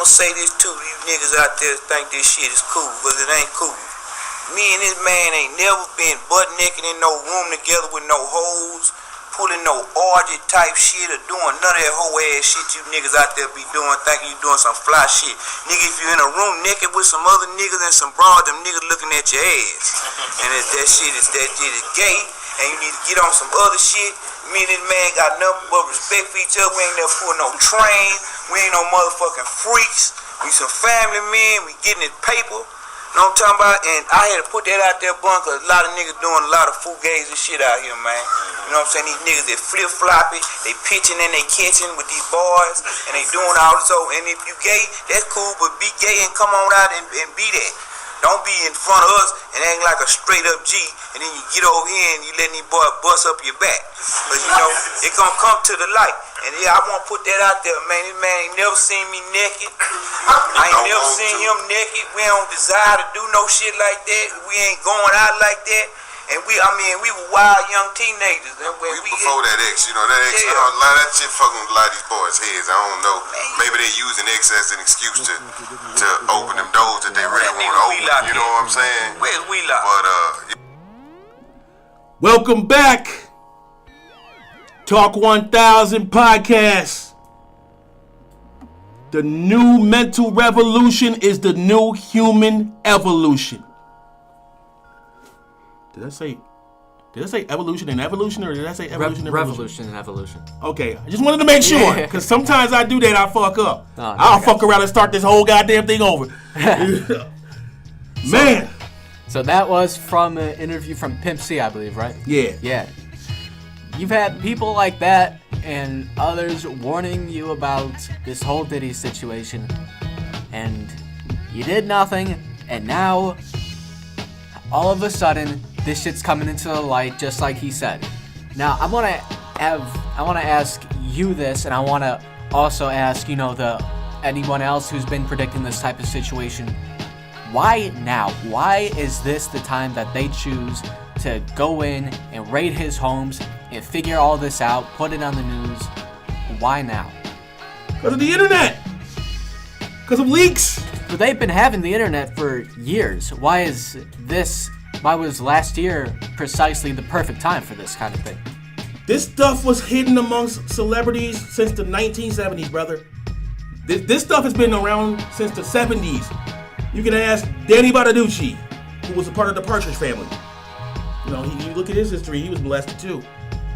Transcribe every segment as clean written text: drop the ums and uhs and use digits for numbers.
I'ma say this too to you niggas out there think this shit is cool, but it ain't cool. Me and this man ain't never been butt naked in no room together with no hoes, pulling no orgy type shit or doing none of that hoe ass shit you niggas out there be doing, thinking you doing some fly shit. Nigga, if you in a room naked with some other niggas and some broad, them niggas looking at your ass. And if that shit is gay, and you need to get on some other shit, me and this man got nothing but respect for each other. We ain't never pulling no train. We ain't no motherfucking freaks. We some family men. We getting it paper. You know what I'm talking about? And I had to put that out there, bun, cause a lot of niggas doing a lot of fugazi shit out here, man. You know what I'm saying? These niggas, they flip-floppy, they pitching and they catching with these boys, and they doing all this. So, and if you gay, that's cool, but be gay and come on out and be that. Don't be in front of us and act like a straight-up G, and then you get over here and you letting these boys bust up your back. But, you know, it gonna come to the light. And yeah, I want to put that out there, man. This man ain't never seen me naked. I ain't never seen him naked. We don't desire to do no shit like that. We ain't going out like that. And we were wild young teenagers. And when we before that X, you know, that X, a lot of that shit fucking with a lot of these boys' heads. I don't know. Maybe they using X as an excuse to open them doors that they really want to open. You know what I'm saying? Where's we locked? But welcome back. Talk 1000 podcast. The new mental revolution is the new human evolution. Did I say evolution and evolution, or did I say evolution and revolution and evolution? Okay, I just wanted to make sure, because sometimes I do that, I fuck up. I'll fuck around and start this whole goddamn thing over. Man. So that was from an interview from Pimp C, I believe, right? Yeah. Yeah. You've had people like that and others warning you about this whole Diddy situation, and you did nothing, and now all of a sudden this shit's coming into the light, just like he said. Now I want to ask you this, and I want to also ask, you know, anyone else who's been predicting this type of situation, why now? Why is this the time that they choose to go in and raid his homes and figure all this out, put it on the news? Why now? Because of the internet. Because of leaks. But they've been having the internet for years. Why was last year precisely the perfect time for this kind of thing? This stuff was hidden amongst celebrities since the 1970s, brother. This stuff has been around since the 70s. You can ask Danny Bonaducci, who was a part of the Partridge Family. You know, you look at his history, he was molested too.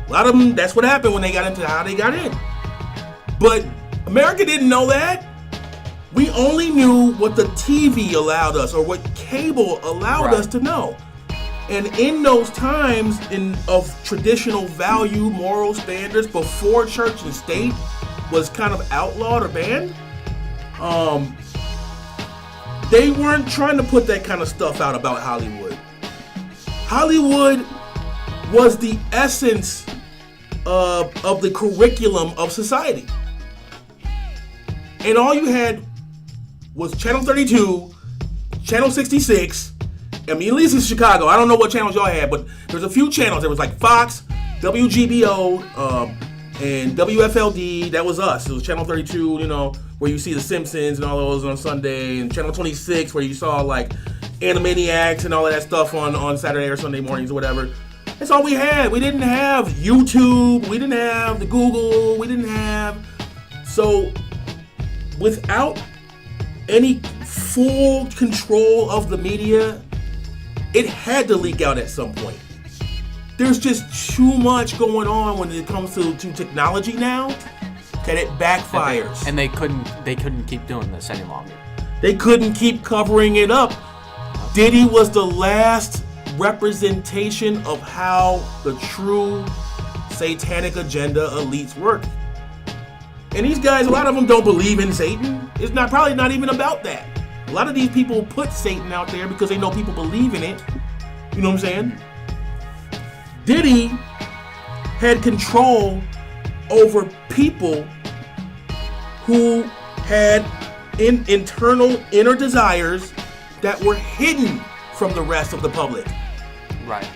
A lot of them, that's what happened when they got into how they got in. But America didn't know that. We only knew what the TV allowed us, or what cable allowed us to know. And in those times of traditional value, moral standards, before church and state was kind of outlawed or banned, they weren't trying to put that kind of stuff out about Hollywood. Hollywood was the essence of the curriculum of society. And all you had was Channel 32, Channel 66, I mean, at least in Chicago. I don't know what channels y'all had, but there's a few channels. There was like Fox, WGBO, and WFLD. That was us. It was Channel 32, you know, where you see The Simpsons and all those on Sunday, and Channel 26, where you saw like Animaniacs and all of that stuff on Saturday or Sunday mornings or whatever. That's all we had. We didn't have YouTube. We didn't have the Google. We didn't have... So, without any full control of the media, it had to leak out at some point. There's just too much going on when it comes to technology now that it backfires. And they couldn't keep doing this any longer. They couldn't keep covering it up. Diddy was the last representation of how the true satanic agenda elites work. And these guys, a lot of them don't believe in Satan. It's probably not even about that. A lot of these people put Satan out there because they know people believe in it. You know what I'm saying? Diddy had control over people who had inner desires that were hidden from the rest of the public. Right.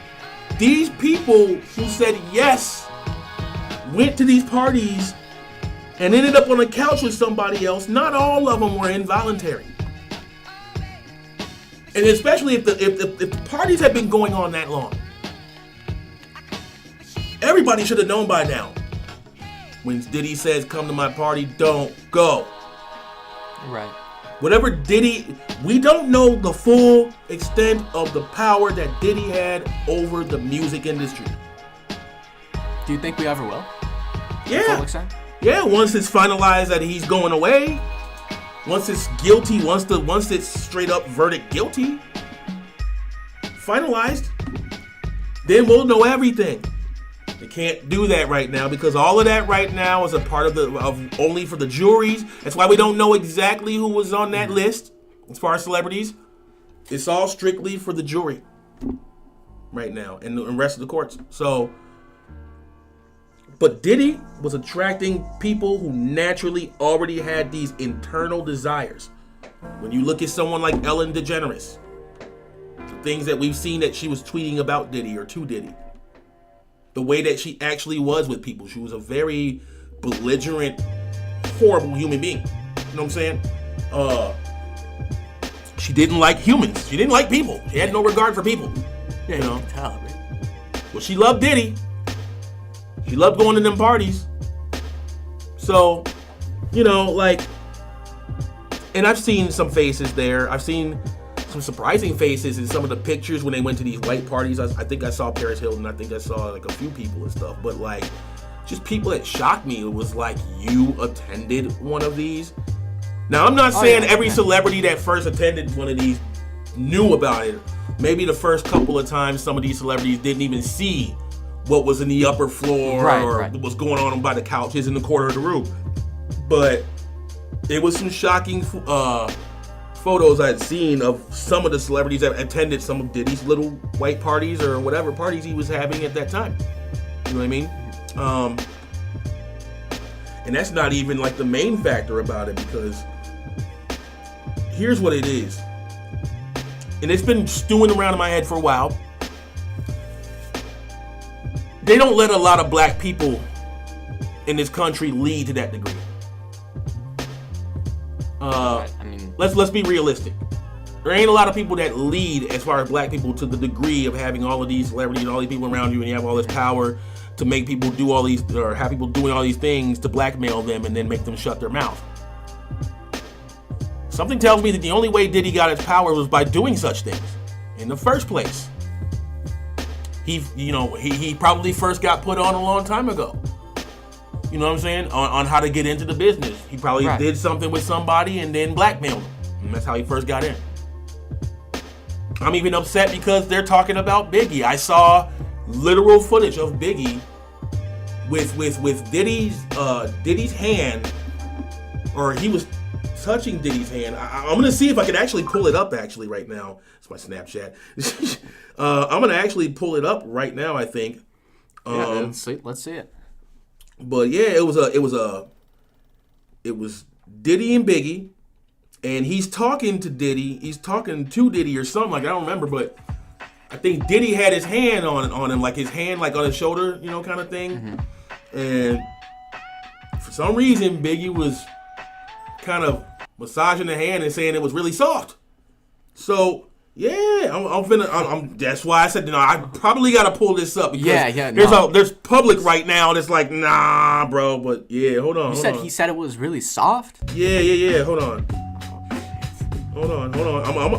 These people who said yes went to these parties and ended up on the couch with somebody else, not all of them were involuntary. And especially if the parties had been going on that long, everybody should have known by now. When Diddy says, "Come to my party," don't go. Right. Whatever Diddy, we don't know the full extent of the power that Diddy had over the music industry. Do you think we ever will? Yeah. Full extent? Yeah, once it's finalized that he's going away, once it's guilty, once it's straight up verdict guilty, finalized, then we'll know everything. They can't do that right now because all of that right now is a part of only for the juries. That's why we don't know exactly who was on that list as far as celebrities. It's all strictly for the jury right now and the rest of the courts. So, but Diddy was attracting people who naturally already had these internal desires. When you look at someone like Ellen DeGeneres, the things that we've seen that she was tweeting about Diddy or to Diddy, the way that she actually was with people, she was a very belligerent, horrible human being. You know what I'm saying? She didn't like humans. She didn't like people. She had no regard for people. Yeah, you know? you can tell, man. Well, she loved Diddy. She loved going to them parties. So, you know, like, and I've seen some faces there. I've seen some surprising faces in some of the pictures when they went to these white parties. I think I saw Paris Hilton. I think I saw like a few people and stuff. But like, just people that shocked me. It was like, you attended one of these? Now, I'm not saying every celebrity that first attended one of these knew about it. Maybe the first couple of times some of these celebrities didn't even see what was in the upper floor or what was going on by the couches in the corner of the room. But it was some shocking photos I'd seen of some of the celebrities that attended some of Diddy's little white parties or whatever parties he was having at that time. You know what I mean? And that's not even like the main factor about it, because here's what it is. And it's been stewing around in my head for a while. They don't let a lot of black people in this country lead to that degree. Let's be realistic. There ain't a lot of people that lead as far as black people to the degree of having all of these celebrities and all these people around you, and you have all this power to make people do all these, or have people doing all these things to blackmail them and then make them shut their mouth. Something tells me that the only way Diddy got his power was by doing such things in the first place. He probably first got put on a long time ago. You know what I'm saying? On how to get into the business. He probably did something with somebody and then blackmailed him. And that's how he first got in. I'm even upset because they're talking about Biggie. I saw literal footage of Biggie with Diddy's hand, or he was touching Diddy's hand. I'm gonna see if I can actually pull it up actually right now. It's my Snapchat. I'm gonna actually pull it up right now, I think. Let's see it. But yeah, it was Diddy and Biggie, and he's talking to Diddy. He's talking to Diddy or something, like I don't remember, but I think Diddy had his hand on him, like his hand like on his shoulder, you know, kind of thing. Mm-hmm. And for some reason, Biggie was kind of massaging the hand and saying it was really soft. So yeah, I'm that's why I said, I probably got to pull this up because there's public right now that's like, nah, bro. But yeah, hold on. He said it was really soft. Yeah. Hold on. I'm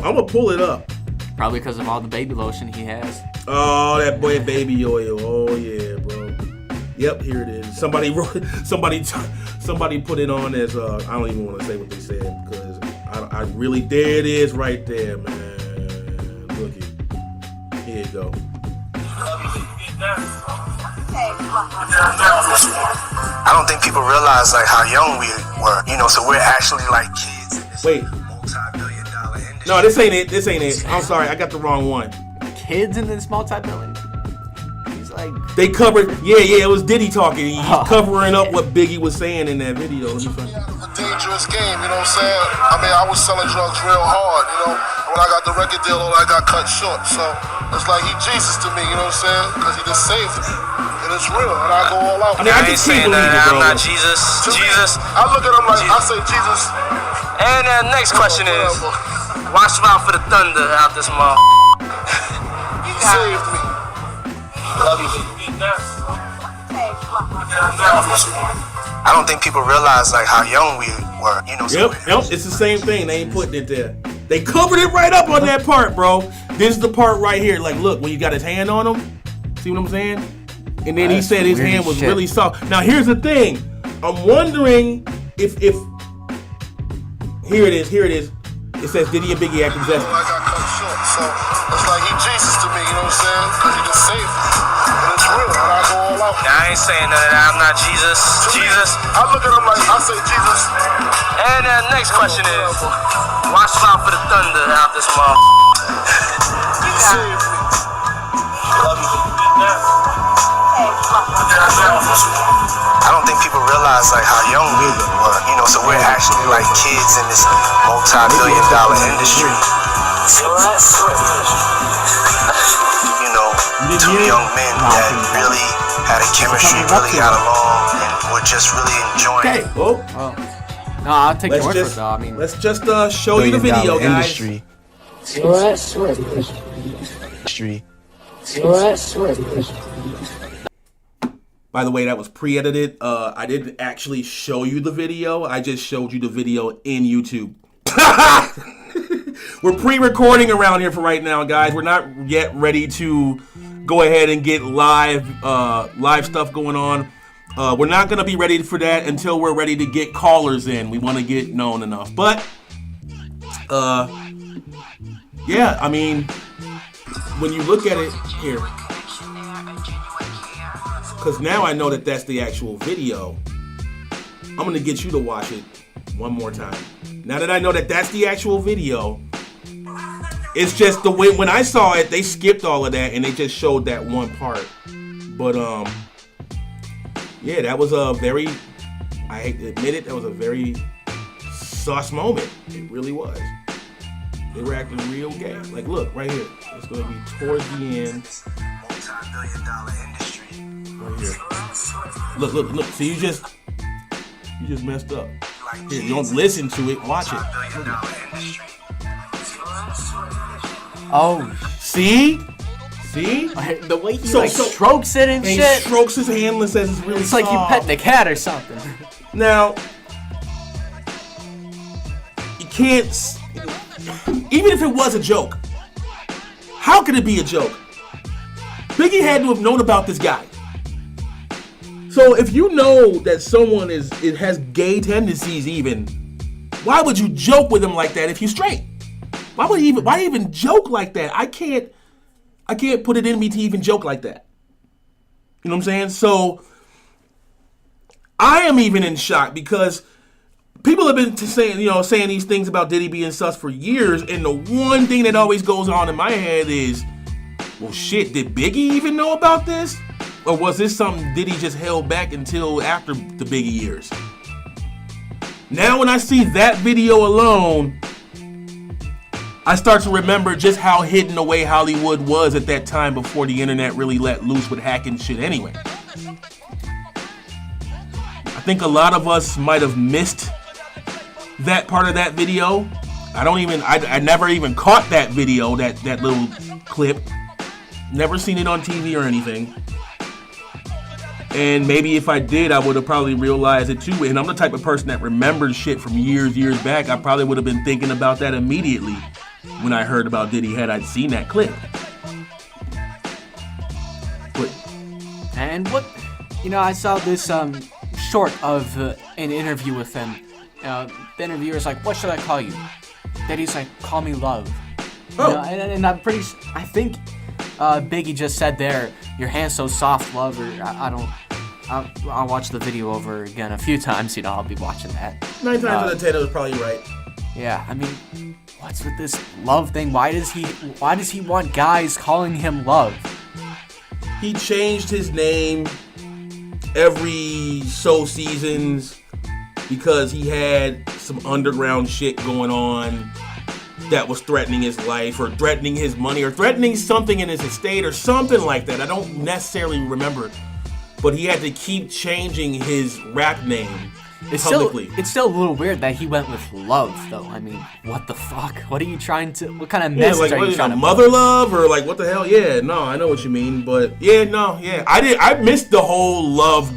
gonna pull it up. Probably because of all the baby lotion he has. Oh, that boy baby oil. Oh yeah, bro. Yep, here it is. Somebody put it on as I don't even want to say what they said because I really, there it is right there, man. Look it. Here you go. I don't think people realize like how young we were, so we're actually like kids in this multi-billion-dollar industry. No, this ain't it. I'm sorry, I got the wrong one. Kids in this multi-billion? He's like... They covered, it was Diddy talking. He's covering up what Biggie was saying in that video. Let me find it. A dangerous game, you know what I'm saying? I mean, I was selling drugs real hard, When I got the record deal, I got cut short. So it's like he Jesus to me, you know what I'm saying? Because he just saved me. and it's real, and I go all out. I mean, I just can't believe it, bro. I'm not Jesus. Jesus. I look at him like I say Jesus. And next question is, watch out for the thunder out this mother. He saved me. Love you. I don't think people realize like how young we were, you know. Yep, it's the same thing. They ain't putting it there. They covered it right up on that part, bro. This is the part right here. Like, look, when you got his hand on him, see what I'm saying? And then he said his hand was really soft. Now, here's the thing. I'm wondering if here it is. It says Diddy and Biggie acting possessive. I got cut short, so it's like he Jesus to me, you know what I'm saying? Because he just saved me. And it's real, and I go all out. I ain't saying none of that. I'm not Jesus. Jesus. I look at him like I say Jesus. And next question is, watch out for the thunder out this mother. He saved me. Love you. I don't think people realize like how young we were, you know. So we're actually like kids in this multi-billion-dollar industry. You know, two young men that really had a chemistry, really got along, and were just really enjoying. Okay, well, No, I'll take your word for it, though. I mean, let's just show you the video, guys. By the way, that was pre-edited. I didn't actually show you the video. I just showed you the video in YouTube. We're pre-recording around here for right now, guys. We're not yet ready to go ahead and get live stuff going on. We're not going to be ready for that until we're ready to get callers in. We want to get known enough. But, yeah, I mean, when you look at it here, because now I know that that's the actual video, I'm going to get you to watch it one more time. Now that I know that that's the actual video, it's just the way, when I saw it, they skipped all of that and they just showed that one part. But, yeah, that was a very, I hate to admit it, that was a very sus moment. It really was. They were acting real gay. Like, look, right here. It's going to be towards the end. Multi-billion-dollar industry. Right here. Look. See, you just messed up. Here, you don't listen to it. Watch it. oh, See? the way he strokes it and He shit. strokes his hand and says it's really It's like you soft. petting a cat or something. Now, you can't, even if it was a joke, how could it be a joke? Biggie had to have known about this guy. So if you know that someone has gay tendencies even, why would you joke with him like that if you're straight? Why even joke like that? I can't put it in me to even joke like that. You know what I'm saying? So I am even in shock because people have been saying these things about Diddy being sus for years, and the one thing that always goes on in my head is, well, shit, did Biggie even know about this? Or was this something Diddy just held back until after the Biggie years? Now when I see that video alone, I start to remember just how hidden away Hollywood was at that time before the internet really let loose with hacking shit anyway. I think a lot of us might have missed that part of that video. I never even caught that video, that little clip. Never seen it on TV or anything. And maybe if I did, I would have probably realized it too. And I'm the type of person that remembers shit from years back. I probably would have been thinking about that immediately when I heard about Diddy had I seen that clip. But, And what, I saw this short of an interview with him. The interviewer's like, "What should I call you?" Diddy's like, "Call me Love." Oh. And I'm pretty. I think Biggie just said there, "Your hand's so soft, love." Or I'll watch the video over again a few times. I'll be watching that. 9 times out of 10, it was probably right. Yeah, I mean, what's with this love thing? Why does he want guys calling him Love? He changed his name every so seasons because he had some underground shit going on that was threatening his life or threatening his money or threatening something in his estate or something like that. I don't necessarily remember but he had to keep changing his rap name It's publicly. still a little weird that he went with love, though. I mean, what the fuck? What are you trying to? What kind of message are you trying to? Mother love or like what the hell? Yeah, no, I know what you mean, but I missed the whole love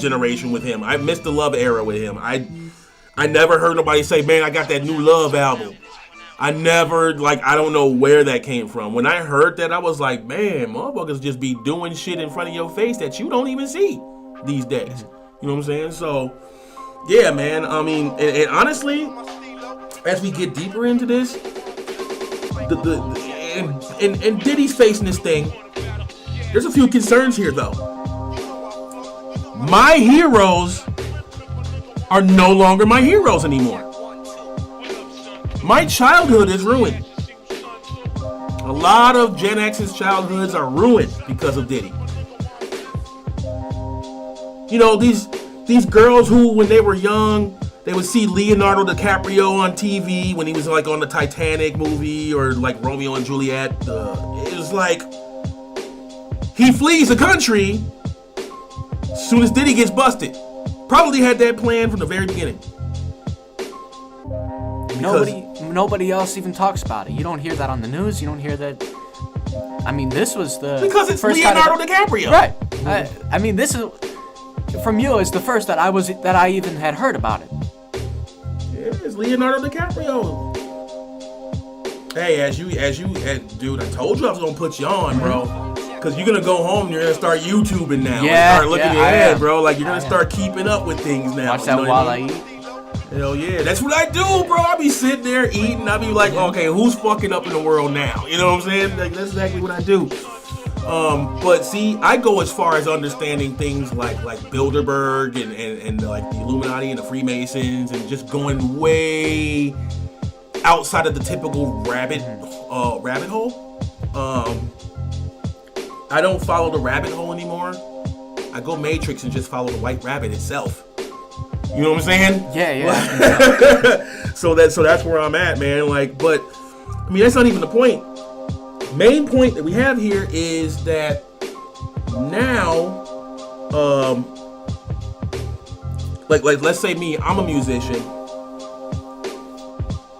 generation with him. I missed the love era with him. I never heard nobody say, "Man, I got that new Love album." I never, I don't know where that came from. When I heard that, I was like, man, motherfuckers just be doing shit in front of your face that you don't even see these days. You know what I'm saying? So, yeah, man. I mean, and honestly, as we get deeper into this, and Diddy's facing this thing, there's a few concerns here, though. My heroes are no longer my heroes anymore. My childhood is ruined. A lot of Gen X's childhoods are ruined because of Diddy. You know, these girls who, when they were young, they would see Leonardo DiCaprio on TV when he was like on the Titanic movie or like Romeo and Juliet. It was like he flees the country as soon as Diddy gets busted. Probably had that plan from the very beginning. Nobody else even talks about it. You don't hear that on the news. You don't hear that. I mean, this was because it's first Leonardo DiCaprio, right? I mean, this is from you. It's the first that I even had heard about it. Yeah, it's Leonardo DiCaprio. Hey, dude, I told you I was gonna put you on, bro. Because you're gonna go home and you're gonna start YouTubing now. Yeah, start looking ahead, bro. Like you're gonna start keeping up with things now. Watch that while I eat. Hell yeah, that's what I do, bro. I be sitting there eating. I be like, okay, who's fucking up in the world now? You know what I'm saying? Like that's exactly what I do. But see, I go as far as understanding things like Bilderberg and like the Illuminati and the Freemasons and just going way outside of the typical rabbit hole. I don't follow the rabbit hole anymore. I go Matrix and just follow the white rabbit itself. You know what I'm saying? Yeah. So that's where I'm at, man. But I mean, that's not even the point. Main point that we have here is that now, like let's say me, I'm a musician.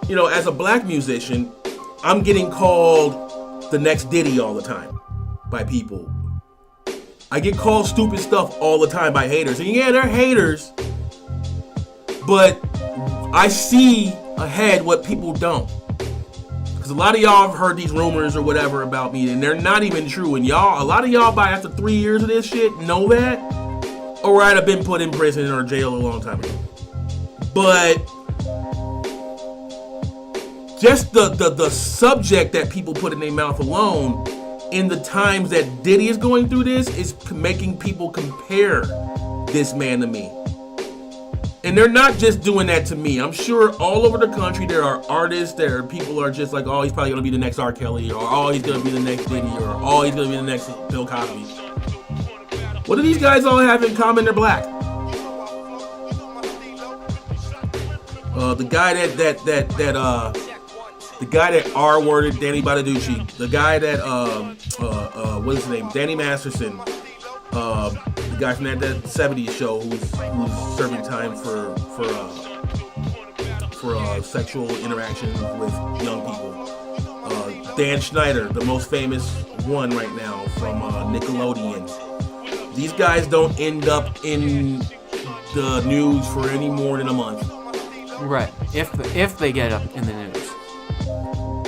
You know, as a black musician, I'm getting called the next Diddy all the time by people. I get called stupid stuff all the time by haters. And yeah, they're haters. But I see ahead what people don't. Because a lot of y'all have heard these rumors or whatever about me, and they're not even true. And a lot of y'all, by after 3 years of this shit, know that. Or I'd have been put in prison or jail a long time ago. But just the subject that people put in their mouth alone, in the times that Diddy is going through this, is making people compare this man to me. And they're not just doing that to me. I'm sure all over the country there are artists, there are people are just like, oh, he's probably going to be the next R. Kelly, or oh, he's going to be the next Diddy, or oh, he's going to be the next Bill Cosby. What do these guys all have in common? They're black. The guy that R-worded Danny Bonaducci, the guy that what's his name, Danny Masterson, the guy from that 70s show who's serving time for sexual interactions with young people. Dan Schneider, the most famous one right now from Nickelodeon. These guys don't end up in the news for any more than a month. Right. If they get up in the news.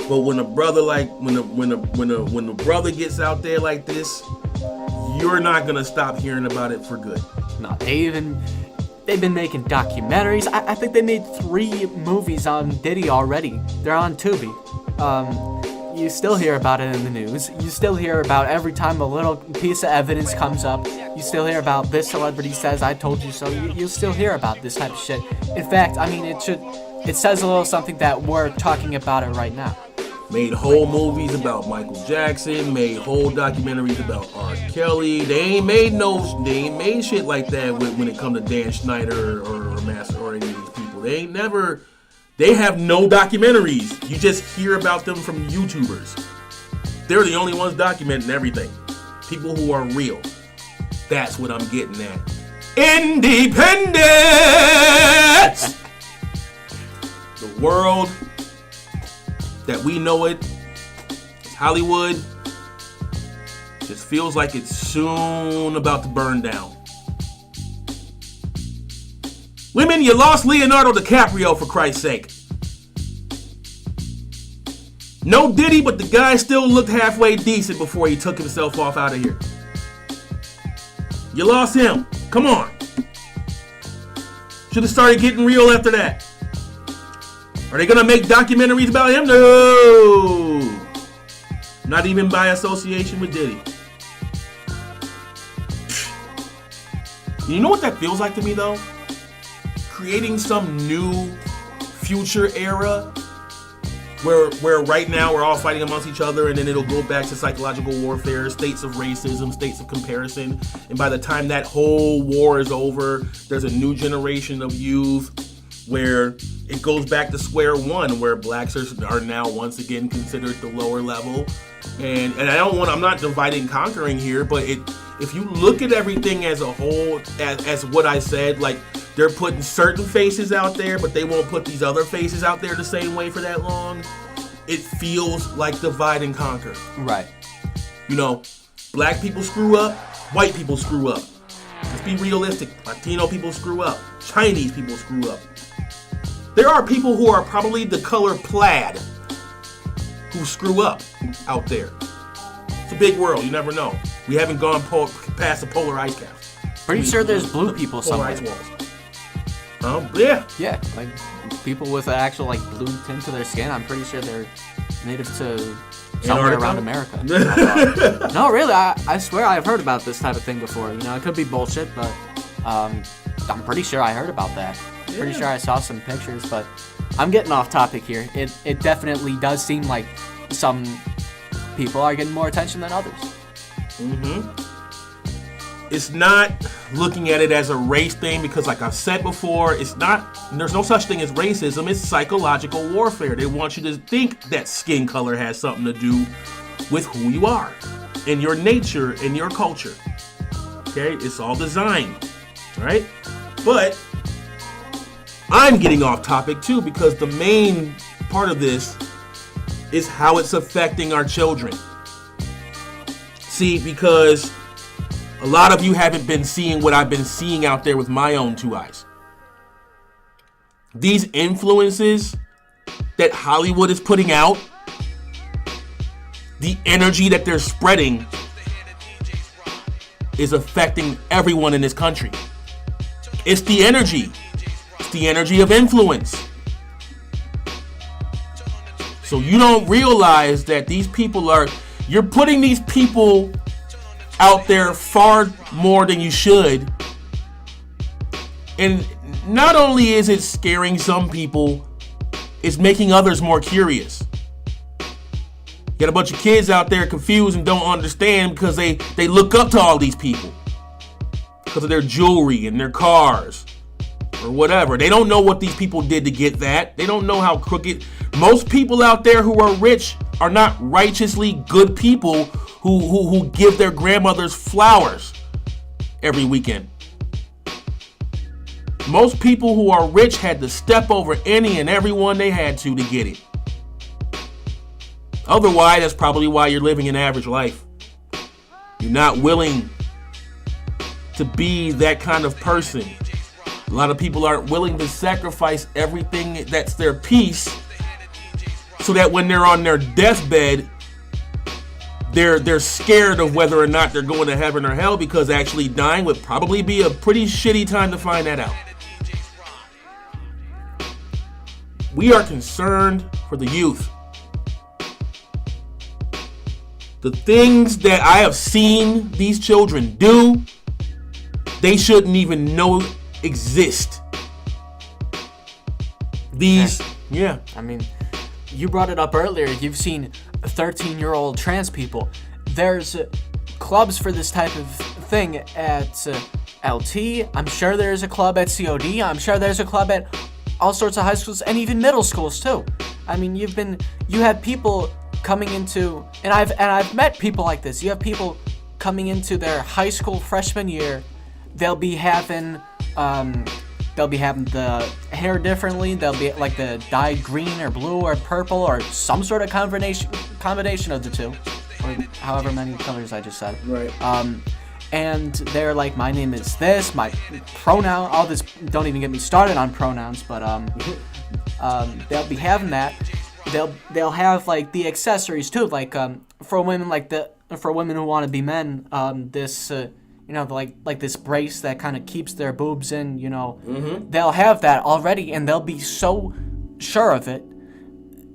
But when a brother when the brother gets out there like this, you're not gonna stop hearing about it for good. No, they've been making documentaries. I think they made 3 movies on Diddy already. They're on Tubi. You still hear about it in the news. You still hear about every time a little piece of evidence comes up. You still hear about this celebrity says, I told you so. You still hear about this type of shit. In fact, I mean, it says a little something that we're talking about it right now. Made whole movies about Michael Jackson, made whole documentaries about R. Kelly. They ain't made shit like that when it come to Dan Schneider or Master or any of these people. They have no documentaries. You just hear about them from YouTubers. They're the only ones documenting everything. People who are real. That's what I'm getting at. Independence! The world that we know it, Hollywood, just feels like it's soon about to burn down. Women, you lost Leonardo DiCaprio, for Christ's sake. No Diddy, but the guy still looked halfway decent before he took himself off out of here. You lost him. Come on. Should have started getting real after that. Are they going to make documentaries about him? No. Not even by association with Diddy. You know what that feels like to me, though? Creating some new future era where right now we're all fighting amongst each other, and then it'll go back to psychological warfare, states of racism, states of comparison, and by the time that whole war is over, there's a new generation of youth where it goes back to square one, where blacks are now once again considered the lower level. And I'm not dividing and conquering here, but if you look at everything as a whole, as what I said, like, they're putting certain faces out there, but they won't put these other faces out there the same way for that long. It feels like divide and conquer. Right. You know, black people screw up, white people screw up. Let's be realistic. Latino people screw up. Chinese people screw up. There are people who are probably the color plaid who screw up out there. It's a big world. You never know. We haven't gone past the polar ice caps. Pretty sure there's blue people polar somewhere. ice walls. Yeah. Yeah, like people with an actual like blue tint to their skin. I'm pretty sure they're native to somewhere around America. No, really, I swear I've heard about this type of thing before. You know, it could be bullshit, but I'm pretty sure I heard about that. Pretty sure I saw some pictures, but I'm getting off topic here. It definitely does seem like some people are getting more attention than others. Mm-hmm. It's not looking at it as a race thing because, like I've said before, it's not. There's no such thing as racism. It's psychological warfare. They want you to think that skin color has something to do with who you are and your nature and your culture. Okay, it's all designed, right? But I'm getting off topic too because the main part of this is how it's affecting our children. See, because a lot of you haven't been seeing what I've been seeing out there with my own two eyes. These influences that Hollywood is putting out, the energy that they're spreading is affecting everyone in this country. It's the energy. It's the energy of influence. So you don't realize that these people you're putting these people out there far more than you should. And not only is it scaring some people, it's making others more curious. You got a bunch of kids out there confused and don't understand because they look up to all these people because of their jewelry and their cars or whatever. They don't know what these people did to get that. They don't know how crooked. Most people out there who are rich are not righteously good people who give their grandmothers flowers every weekend. Most people who are rich had to step over any and everyone they had to get it. Otherwise, that's probably why you're living an average life. You're not willing to be that kind of person. A lot of people aren't willing to sacrifice everything that's their peace so that when they're on their deathbed, they're scared of whether or not they're going to heaven or hell, because actually dying would probably be a pretty shitty time to find that out. We are concerned for the youth. The things that I have seen these children do, they shouldn't even know exist. I mean, you brought it up earlier. You've seen 13-year-old trans people. There's clubs for this type of thing at LT. I'm sure there's a club at COD. I'm sure there's a club at all sorts of high schools and even middle schools too. I mean, you have people coming into, and I've met people like this. You have people coming into their high school freshman year, they'll be having the hair differently. They'll be like the dyed green or blue or purple or some sort of combination of the two, or however many colors I just said. Right. And they're like, my name is this, my pronoun, all this. Don't even get me started on pronouns, but they'll be having that. They'll have like the accessories too, like for women who want to be men, this. Like this brace that kind of keeps their boobs in, They'll have that already, and they'll be so sure of it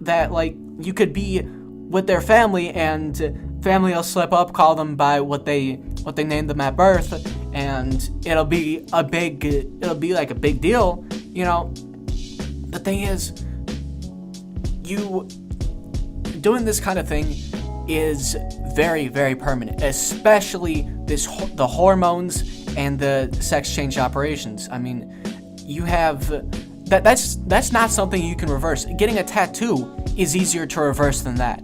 that, like, you could be with their family, and family will slip up, call them by what they named them at birth, and it'll be like a big deal, The thing is, you doing this kind of thing is very, very permanent, especially the hormones and the sex change operations. I mean, you have that's not something you can reverse. Getting a tattoo is easier to reverse than that.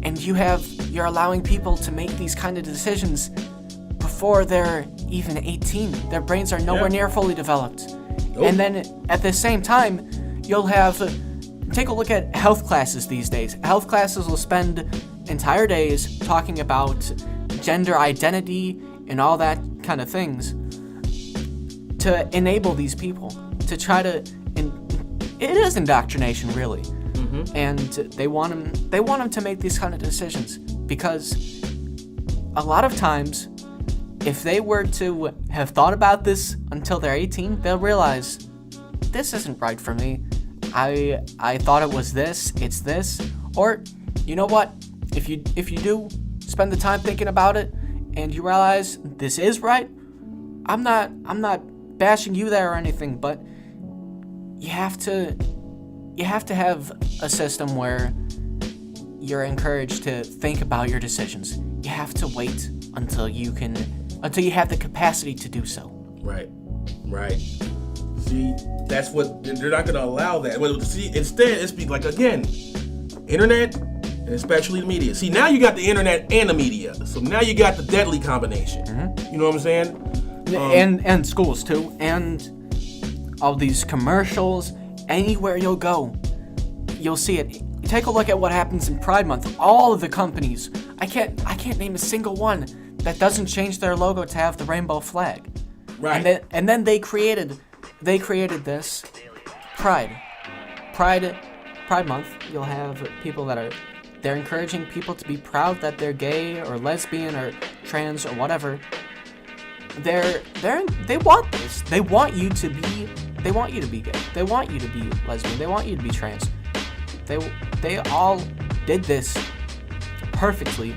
And you're allowing people to make these kind of decisions before they're even 18. Their brains are nowhere near fully developed. Nope. And then at the same time, you'll take a look at health classes these days. Health classes will spend entire days talking about gender identity and all that kind of things to enable these people to try to. It is indoctrination, really, and they want them to make these kind of decisions because a lot of times, if they were to have thought about this until they're 18, they'll realize this isn't right for me. I thought it was this, it's this, or you know what? If you do spend the time thinking about it and you realize this is right, I'm not bashing you there or anything, but you have to have a system where you're encouraged to think about your decisions. You have to wait until you have the capacity to do so. Right. See, that's what they're not going to allow that. Well, see, instead it's be like, again, internet and especially the media. See, now you got the internet and the media, so now you got the deadly combination. You know what I'm saying? And schools too, and all these commercials. Anywhere you'll go, you'll see it. Take a look at what happens in Pride Month. All of the companies, I can't name a single one that doesn't change their logo to have the rainbow flag. Right. And then they created this Pride Month. You'll have people they're encouraging people to be proud that they're gay or lesbian or trans or whatever. They want this. They want you to be gay. They want you to be lesbian. They want you to be trans. They all did this perfectly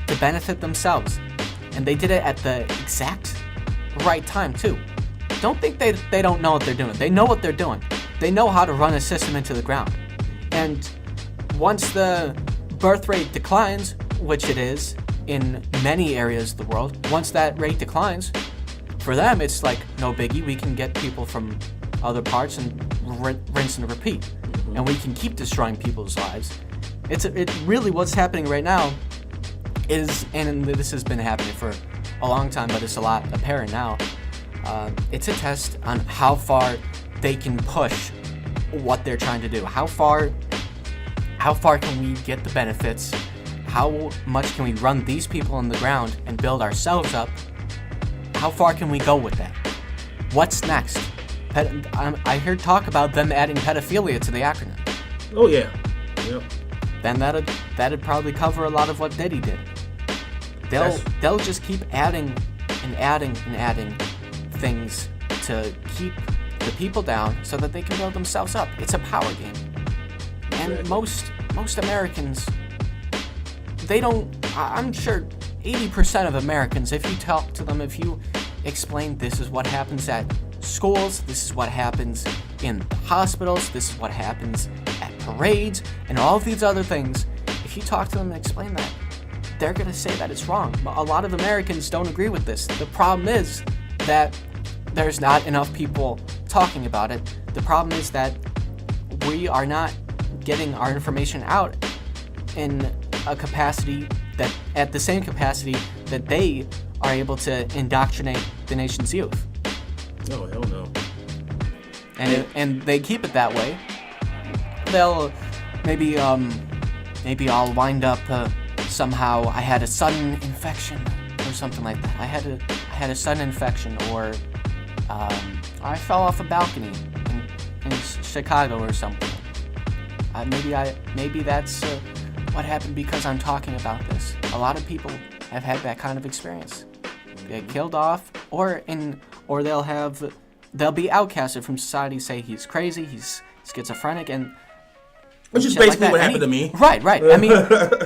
to benefit themselves. And they did it at the exact right time too. Don't think they don't know what they're doing. They know what they're doing. They know how to run a system into the ground. And once the birth rate declines, which it is in many areas of the world, once that rate declines, for them, it's like, no biggie, we can get people from other parts and rinse and repeat. And we can keep destroying people's lives. It's really what's happening right now is, and this has been happening for a long time, but it's a lot apparent now. It's a test on how far they can push what they're trying to do. How far can we get the benefits? How much can we run these people on the ground and build ourselves up? How far can we go with that? What's next? I heard talk about them adding pedophilia to the acronym. Oh yeah. Yep. Then that'd probably cover a lot of what Diddy did. They'll just keep adding and adding and adding things to keep the people down so that they can build themselves up. It's a power game. And most Americans, they don't. I'm sure 80% of Americans, if you talk to them, if you explain this is what happens at schools, this is what happens in hospitals, this is what happens at parades, and all of these other things, if you talk to them and explain that, they're going to say that it's wrong. A lot of Americans don't agree with this. The problem is that there's not enough people talking about it. The problem is that we are not getting our information out in a capacity that at the same capacity that they are able to indoctrinate the nation's youth. No, hell no. And they keep it that way. They'll maybe I'll wind up somehow I had a sudden infection or something like that. I had a sudden infection, or I fell off a balcony in Chicago or something. Maybe that's what happened because I'm talking about this. A lot of people have had that kind of experience. They get killed off, or they'll be outcasted from society. Say he's crazy, he's schizophrenic, and which is basically what happened to me. Right. I mean,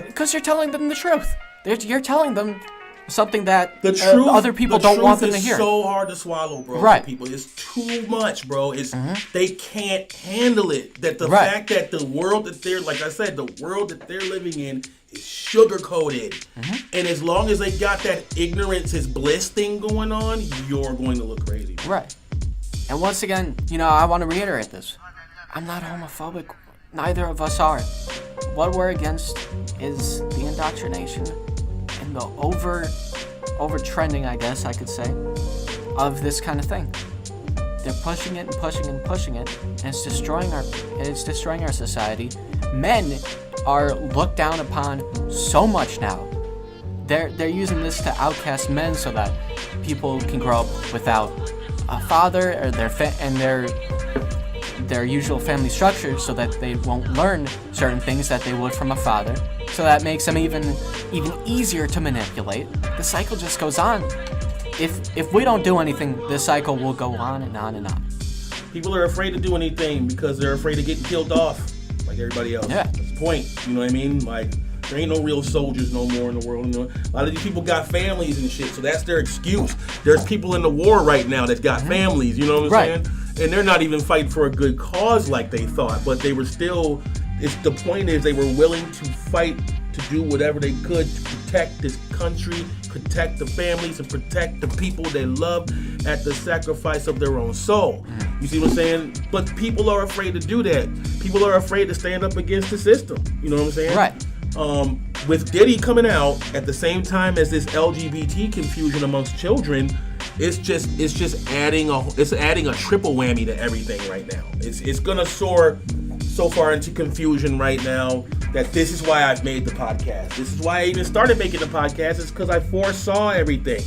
because you're telling them the truth. You're telling them something that the truth, other people don't want them to hear. It's so hard to swallow, bro. Right. For people, it's too much, bro. It's they can't handle it. That the fact that the world that they're, like I said, the world that they're living in is sugar coated, and as long as they got that ignorance is bliss thing going on, you're going to look crazy. Right. And once again, I want to reiterate this. I'm not homophobic. Neither of us are. What we're against is the indoctrination and the over trending, I guess I could say, of this kind of thing. They're pushing it and pushing and pushing it, and it's destroying our society. Men are looked down upon so much now. They're using this to outcast men so that people can grow up without a father or their usual family structure, so that they won't learn certain things that they would from a father. So that makes them even easier to manipulate. The cycle just goes on. If we don't do anything, the cycle will go on and on and on. People are afraid to do anything because they're afraid of getting killed off, like everybody else. Yeah. That's the point. You know what I mean? Like, there ain't no real soldiers no more in the world. A lot of these people got families and shit, so that's their excuse. There's people in the war right now that got families. You know what I'm saying? And they're not even fighting for a good cause like they thought, but they were still. The point is, they were willing to fight to do whatever they could to protect this country, protect the families, and protect the people they love at the sacrifice of their own soul. You see what I'm saying? But people are afraid to do that. People are afraid to stand up against the system. You know what I'm saying? Right. With Diddy coming out at the same time as this LGBT confusion amongst children, it's just adding a triple whammy to everything right now. It's gonna soar so far into confusion right now that this is why I've made the podcast. This is why I even started making the podcast. It's because I foresaw everything.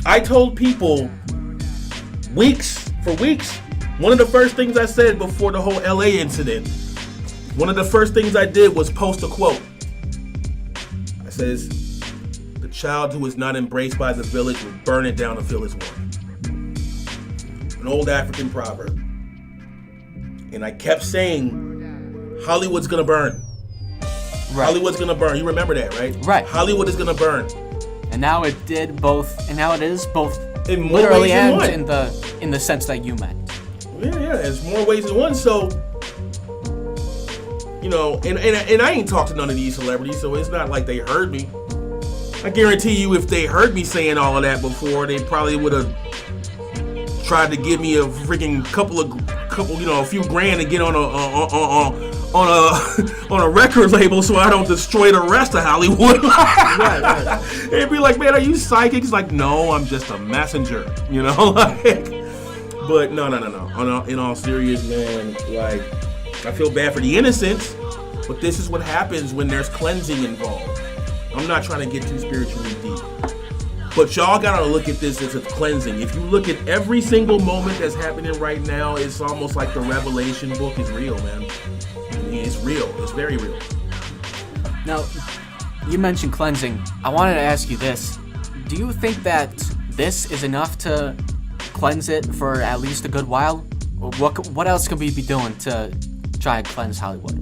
I told people for weeks. One of the first things I said before the whole LA incident, one of the first things I did was post a quote. I says, "The child who is not embraced by the village will burn it down to fill his one." An old African proverb. And I kept saying, Hollywood's gonna burn. Right. Hollywood's gonna burn. You remember that, right? Right. Hollywood is gonna burn. And now it did both. And now it is both. In more literally ways than and one. in the sense that you meant. Yeah. There's more ways than one. So, and I ain't talked to none of these celebrities, so it's not like they heard me. I guarantee you, if they heard me saying all of that before, they probably would have tried to give me a freaking a few grand to get on a record label so I don't destroy the rest of Hollywood. Right. They'd be like, "Man, are you psychic?" It's like, "No, I'm just a messenger." But no. In all seriousness, man, like, I feel bad for the innocents, but this is what happens when there's cleansing involved. I'm not trying to get too spiritually deep. But y'all gotta look at this as a cleansing. If you look at every single moment that's happening right now, it's almost like the Revelation book is real, man. I mean, it's real. It's very real. Now, you mentioned cleansing. I wanted to ask you this. Do you think that this is enough to cleanse it for at least a good while? Or what else could we be doing to try and cleanse Hollywood?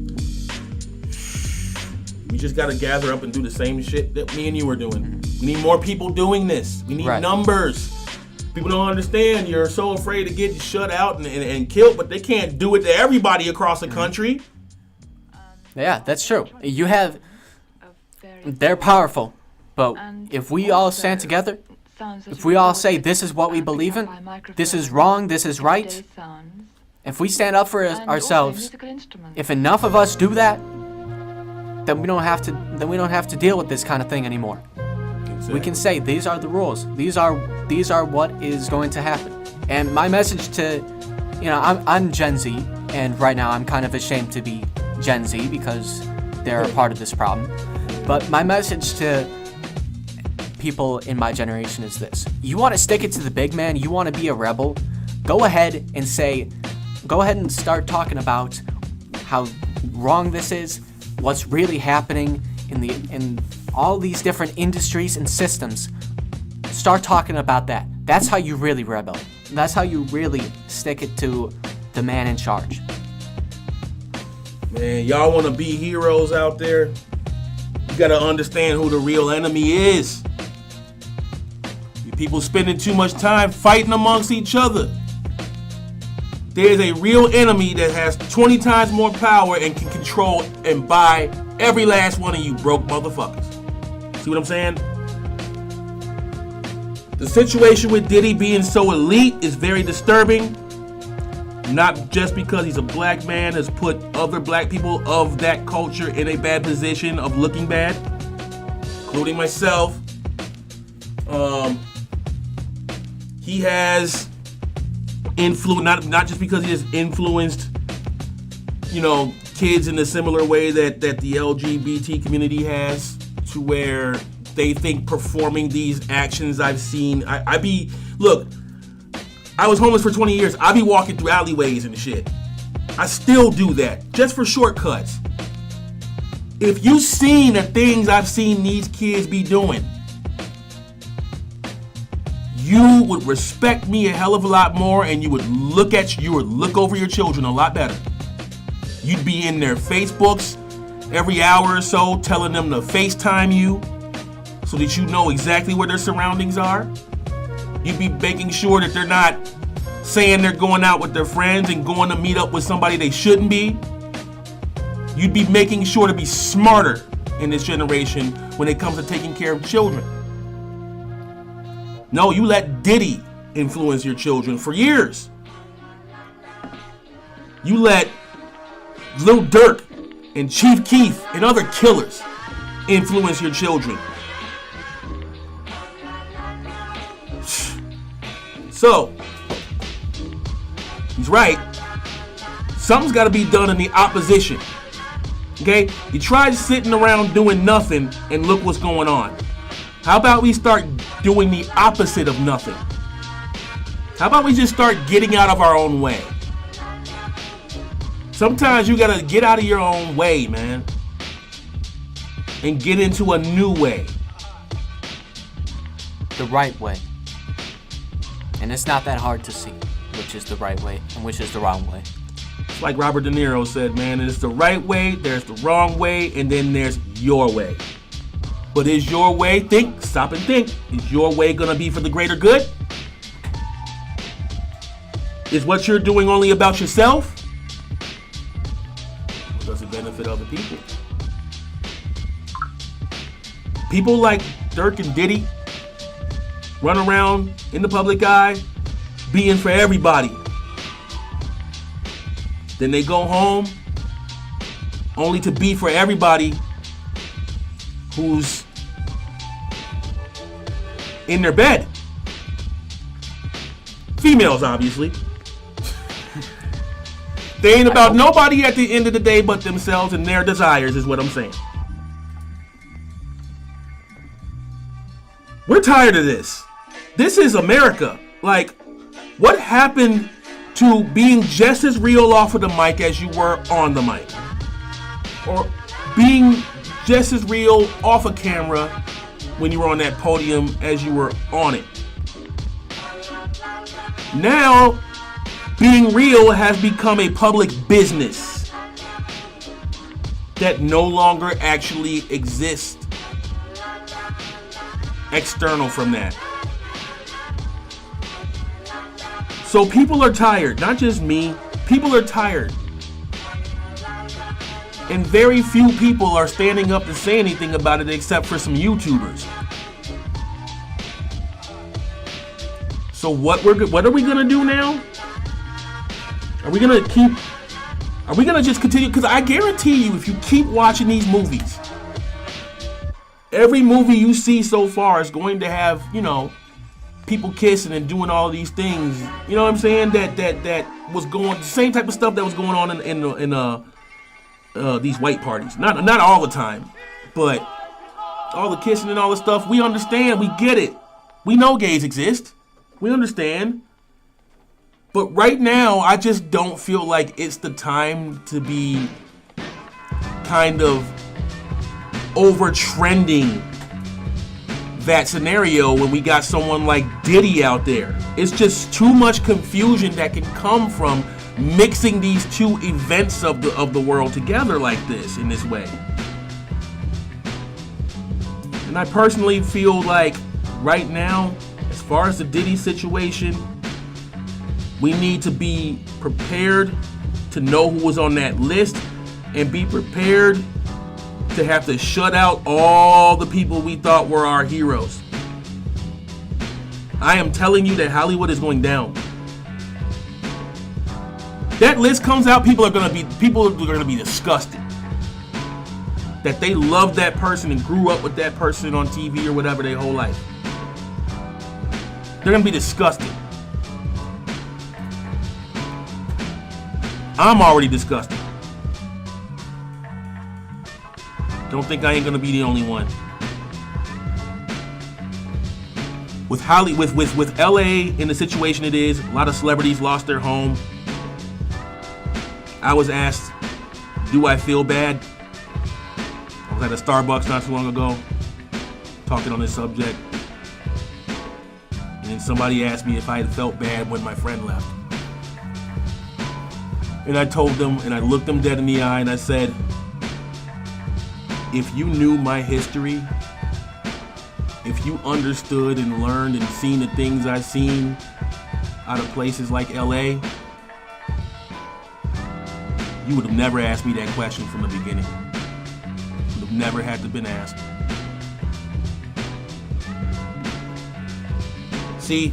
We just gotta gather up and do the same shit that me and you are doing. We need more people doing this. We need numbers. People don't understand. You're so afraid to get shut out and killed, but they can't do it to everybody across the country. Yeah, that's true. They're powerful, but if we all stand together, if we all say this is what we believe in, this is wrong, this is right, if we stand up for ourselves, if enough of us do that, then we don't have to deal with this kind of thing anymore. Exactly. We can say these are the rules. These are what is going to happen. And my message to, I'm Gen Z, and right now I'm kind of ashamed to be Gen Z because they're a part of this problem. But my message to people in my generation is this: you want to stick it to the big man, you want to be a rebel, go ahead and start talking about how wrong this is, what's really happening in all these different industries and systems. Start talking about that. That's how you really rebel. That's how you really stick it to the man in charge. Man, y'all want to be heroes out there? You got to understand who the real enemy is. You people spending too much time fighting amongst each other. There's a real enemy that has 20 times more power and can control and buy every last one of you broke motherfuckers. See what I'm saying? The situation with Diddy being so elite is very disturbing. Not just because he's a black man has put other black people of that culture in a bad position of looking bad, including myself. He has influenced, not just because he has influenced, kids in a similar way that the LGBT community has, to where they think performing these actions I've seen. I was homeless for 20 years. I be walking through alleyways and shit. I still do that, just for shortcuts. If you seen the things I've seen these kids be doing, you would respect me a hell of a lot more, and you would look over your children a lot better. You'd be in their Facebooks every hour or so, telling them to FaceTime you so that you know exactly where their surroundings are. You'd be making sure that they're not saying they're going out with their friends and going to meet up with somebody they shouldn't be. You'd be making sure to be smarter in this generation when it comes to taking care of children. No, you let Diddy influence your children for years. You let Lil Durk and Chief Keef and other killers influence your children. So, he's right. Something's got to be done in the opposition. Okay? You try sitting around doing nothing and look what's going on. How about we start doing the opposite of nothing? How about we just start getting out of our own way? Sometimes you got to get out of your own way, man, and get into a new way. The right way. And it's not that hard to see which is the right way and which is the wrong way. It's like Robert De Niro said, man, there's the right way, there's the wrong way, and then there's your way. But is your way, stop and think, is your way gonna be for the greater good? Is what you're doing only about yourself? Or does it benefit other people? People like Durk and Diddy run around in the public eye, being for everybody. Then they go home only to be for everybody who's in their bed. Females, obviously. They ain't about nobody at the end of the day but themselves and their desires, is what I'm saying. We're tired of this. This is America. Like, what happened to being just as real off of the mic as you were on the mic? Or being just as real off a camera when you were on that podium as you were on it? Now, being real has become a public business that no longer actually exists external from that. So people are tired, not just me. People are tired. And very few people are standing up to say anything about it except for some YouTubers. So what are we gonna do now? Are we gonna keep Are we gonna just continue? Because I guarantee you, if you keep watching these movies, every movie you see so far is going to have, people kissing and doing all these things. You know what I'm saying? That was going, the same type of stuff that was going on in these white parties. Not all the time, but all the kissing and all the stuff. We understand. We get it. We know gays exist. We understand. But right now, I just don't feel like it's the time to be kind of over-trending that scenario when we got someone like Diddy out there. It's just too much confusion that can come from mixing these two events of the world together like this, in this way. And I personally feel like right now, as far as the Diddy situation, we need to be prepared to know who was on that list and be prepared to have to shut out all the people we thought were our heroes. I am telling you that Hollywood is going down. That list comes out, people are gonna be disgusted that they loved that person and grew up with that person on TV or whatever their whole life. They're gonna be disgusted. I'm already disgusted. Don't think I ain't gonna be the only one. With LA in the situation it is, a lot of celebrities lost their home. I was asked, do I feel bad? I was at a Starbucks not too long ago, talking on this subject. And then somebody asked me if I had felt bad when my friend left. And I told them, and I looked them dead in the eye, and I said, if you knew my history, if you understood and learned and seen the things I've seen out of places like LA, you would have never asked me that question from the beginning. You would have never had to been asked. See,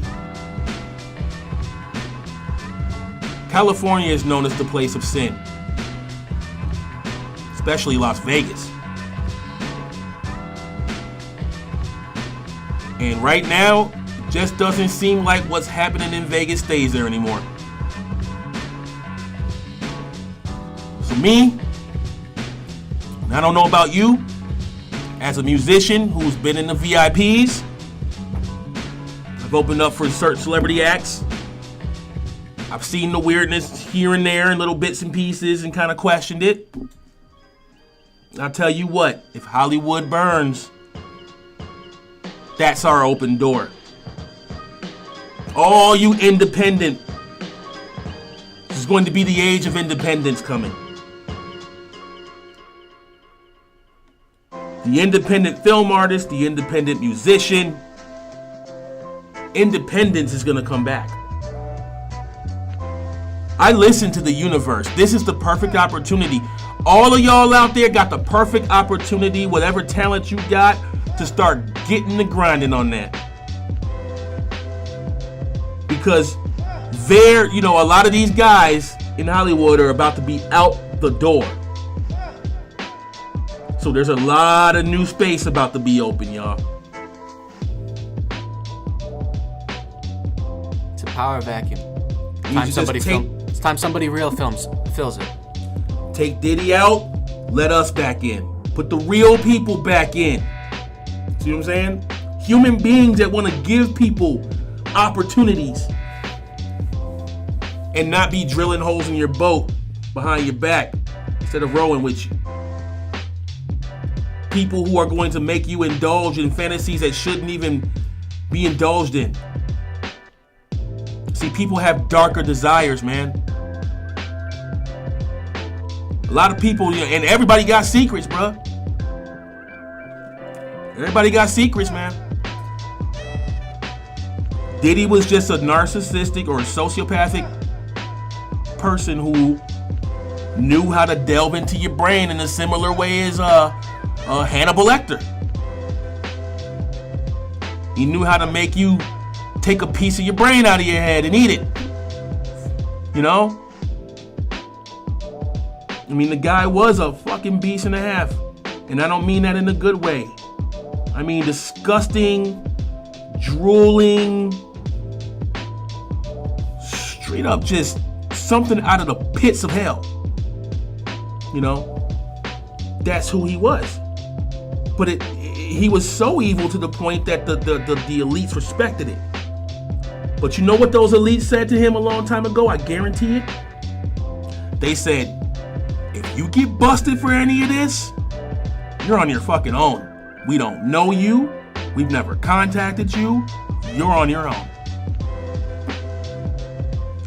California is known as the place of sin, especially Las Vegas. And right now, it just doesn't seem like what's happening in Vegas stays there anymore. So me, and I don't know about you, as a musician who's been in the VIPs, I've opened up for certain celebrity acts. I've seen the weirdness here and there in little bits and pieces and kind of questioned it. I'll tell you what, if Hollywood burns, that's our open door. All you independent, this is going to be the age of independence coming. The independent film artist, the independent musician, independence is going to come back. I listen to the universe. This is the perfect opportunity. All of y'all out there got the perfect opportunity, whatever talent you got, to start getting the grinding on that. Because a lot of these guys in Hollywood are about to be out the door. So there's a lot of new space about to be open, y'all. It's a power vacuum. It's time somebody real fills it. Take Diddy out, let us back in. Put the real people back in. See what I'm saying? Human beings that want to give people opportunities and not be drilling holes in your boat behind your back instead of rowing with you. People who are going to make you indulge in fantasies that shouldn't even be indulged in. See, people have darker desires, man. A lot of people, and everybody got secrets, bruh. Everybody got secrets, man. Diddy was just a narcissistic or a sociopathic person who knew how to delve into your brain in a similar way as Hannibal Lecter. He knew how to make you take a piece of your brain out of your head and eat it. You know? I mean, the guy was a fucking beast and a half. And I don't mean that in a good way. I mean disgusting, drooling, straight up just something out of the pits of hell. You know? That's who he was. But he was so evil to the point that the elites respected it. But you know what those elites said to him a long time ago? I guarantee it. They said, if you get busted for any of this, you're on your fucking own. We don't know you. We've never contacted you. You're on your own.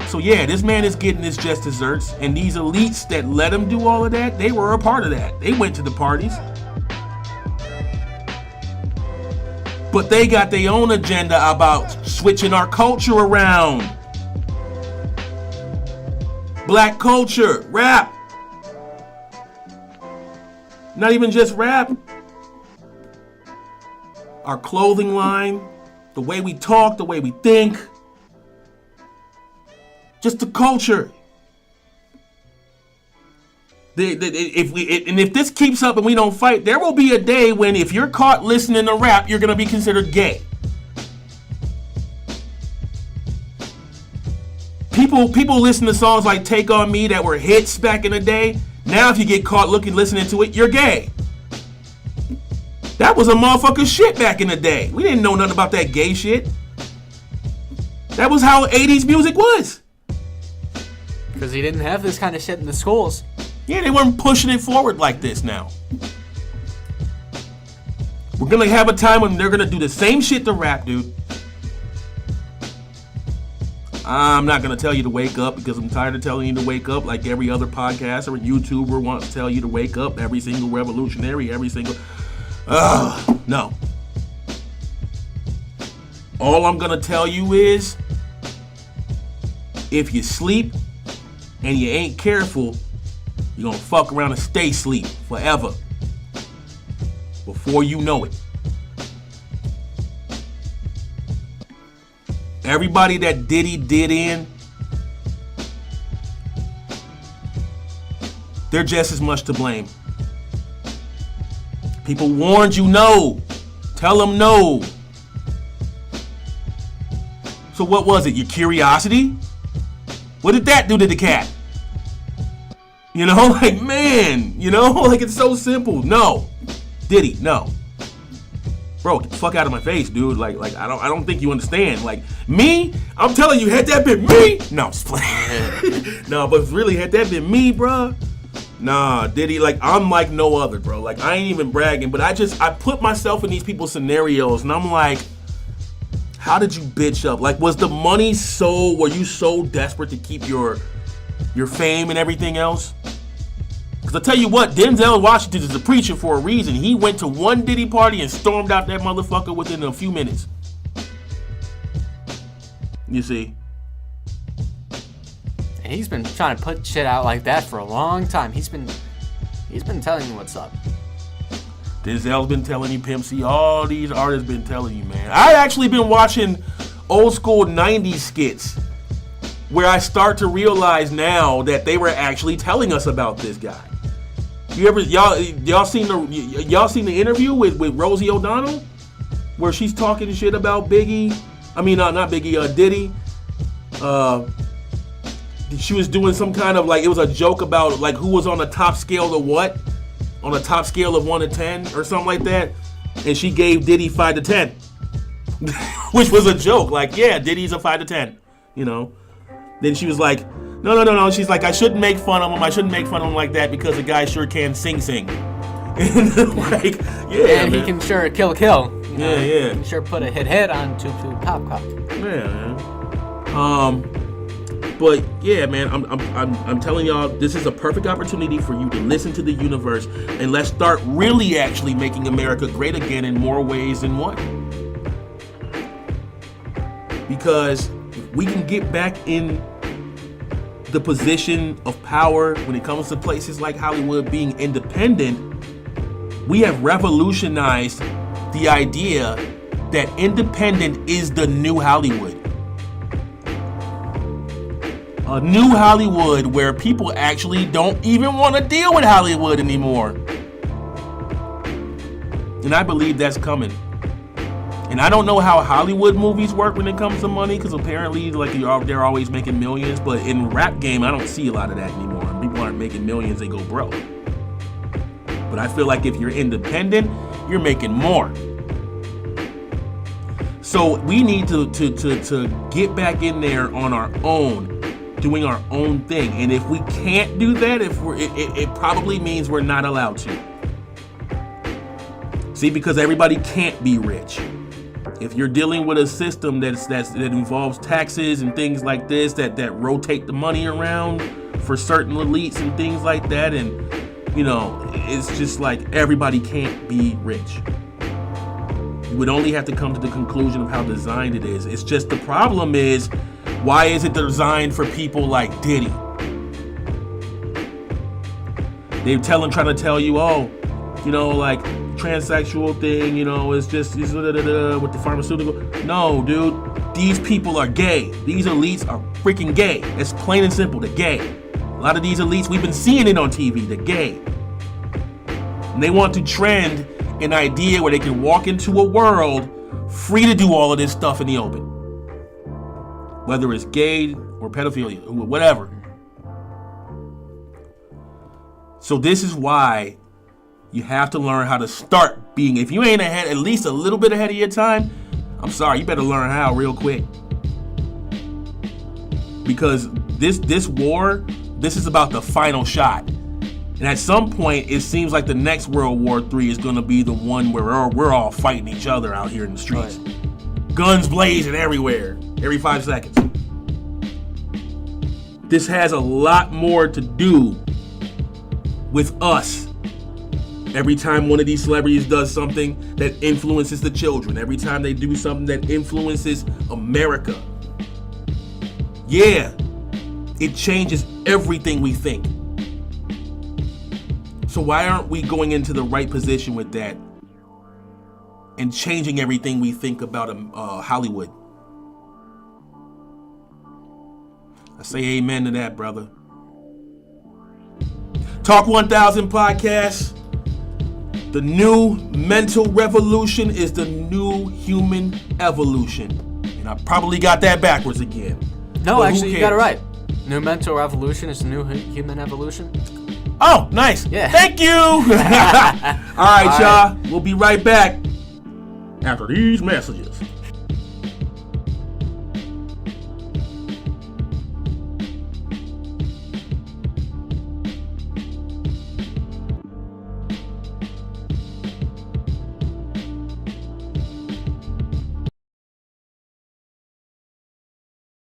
So yeah, this man is getting his just desserts. And these elites that let him do all of that, they were a part of that. They went to the parties. But they got their own agenda about switching our culture around. Black culture, rap. Not even just rap. Our clothing line, the way we talk, the way we think. Just the culture. If this keeps up and we don't fight, there will be a day when if you're caught listening to rap, you're gonna be considered gay. People listen to songs like Take On Me that were hits back in the day. Now if you get caught listening to it, you're gay. That was a motherfucker shit back in the day. We didn't know nothing about that gay shit. That was how 80s music was. Because he didn't have this kind of shit in the schools. Yeah, they weren't pushing it forward like this now. We're gonna have a time when they're gonna do the same shit to rap, dude. I'm not gonna tell you to wake up because I'm tired of telling you to wake up like every other podcaster or YouTuber wants to tell you to wake up. Every single revolutionary, every single... no. All I'm gonna tell you is, if you sleep and you ain't careful, you're gonna fuck around and stay asleep forever. Before you know it. Everybody that Diddy did in, they're just as much to blame. People warned you no. Tell them no. So what was it? Your curiosity? What did that do to the cat? You know, like, man, you know, like, it's so simple. No. Diddy, no. Bro, get the fuck out of my face, dude. Like I don't think you understand. Like, me, I'm telling you, had that been me, no, I'm just playing. No, but really, had that been me, bro, nah, Diddy, like, I'm like no other, bro. Like, I ain't even bragging, but I put myself in these people's scenarios, and I'm like, how did you bitch up? Like, was the money were you so desperate to keep your fame and everything else? Because I tell you what, Denzel Washington is a preacher for a reason. He went to one Diddy party and stormed out that motherfucker within a few minutes. You see? And he's been trying to put shit out like that for a long time. He's been telling you what's up. Denzel's been telling you, Pimp C. All these artists been telling you, man. I actually been watching old school 90s skits where I start to realize now that they were actually telling us about this guy. Y'all seen the interview with Rosie O'Donnell where she's talking shit about Biggie? I mean, not Biggie, Diddy. She was doing some kind of, like, it was a joke about, like, who was on the top scale to what? On a top scale of 1 to 10 or something like that. And she gave Diddy 5 to 10. Which was a joke. Like, yeah, Diddy's a 5 to 10. You know? Then she was like, no. She's like, I shouldn't make fun of him. I shouldn't make fun of him like that because the guy sure can sing. And like, yeah, and man. He can sure kill. You know? Yeah. He can sure put a hit on to Pop Cock. Yeah, man. But yeah, man, I'm telling y'all, this is a perfect opportunity for you to listen to the universe, and let's start really actually making America great again in more ways than one. Because if we can get back in the position of power when it comes to places like Hollywood being independent, we have revolutionized the idea that independent is the new Hollywood. a new Hollywood where people actually don't even want to deal with Hollywood anymore. And I believe that's coming. And I don't know how Hollywood movies work when it comes to money, because apparently, like, they're always making millions. But in rap game, I don't see a lot of that anymore. People aren't making millions; they go broke. But I feel like if you're independent, you're making more. So we need to get back in there on our own, doing our own thing. And if we can't do that, it probably means we're not allowed to. See, because everybody can't be rich. If you're dealing with a system that involves taxes and things like this, that rotate the money around for certain elites and things like that, and it's just like everybody can't be rich. You would only have to come to the conclusion of how designed it is. It's just the problem is, why is it designed for people like Diddy? They're trying to tell you, like transsexual thing, it's just with the pharmaceutical. No, dude, these people are gay. These elites are freaking gay. It's plain and simple. They're gay. A lot of these elites, we've been seeing it on TV. They're gay. And they want to trend an idea where they can walk into a world free to do all of this stuff in the open. Whether it's gay or pedophilia, whatever. So this is why you have to learn how to start being. If you ain't ahead, at least a little bit ahead of your time, I'm sorry, you better learn how real quick. Because this war, this is about the final shot. And at some point, it seems like the next World War III is going to be the one where we're all fighting each other out here in the streets. Right. Guns blazing everywhere, every 5 seconds. This has a lot more to do with us. Every time one of these celebrities does something that influences the children, every time they do something that influences America, yeah, it changes everything we think. So why aren't we going into the right position with that and changing everything we think about Hollywood? I say amen to that, brother. Talk 1000 podcast. The new mental revolution is the new human evolution. And I probably got that backwards again. No, but actually, you got it right. New mental revolution is the new human evolution. Oh, nice. Yeah. Thank you. All right, y'all. We'll be right back after these messages.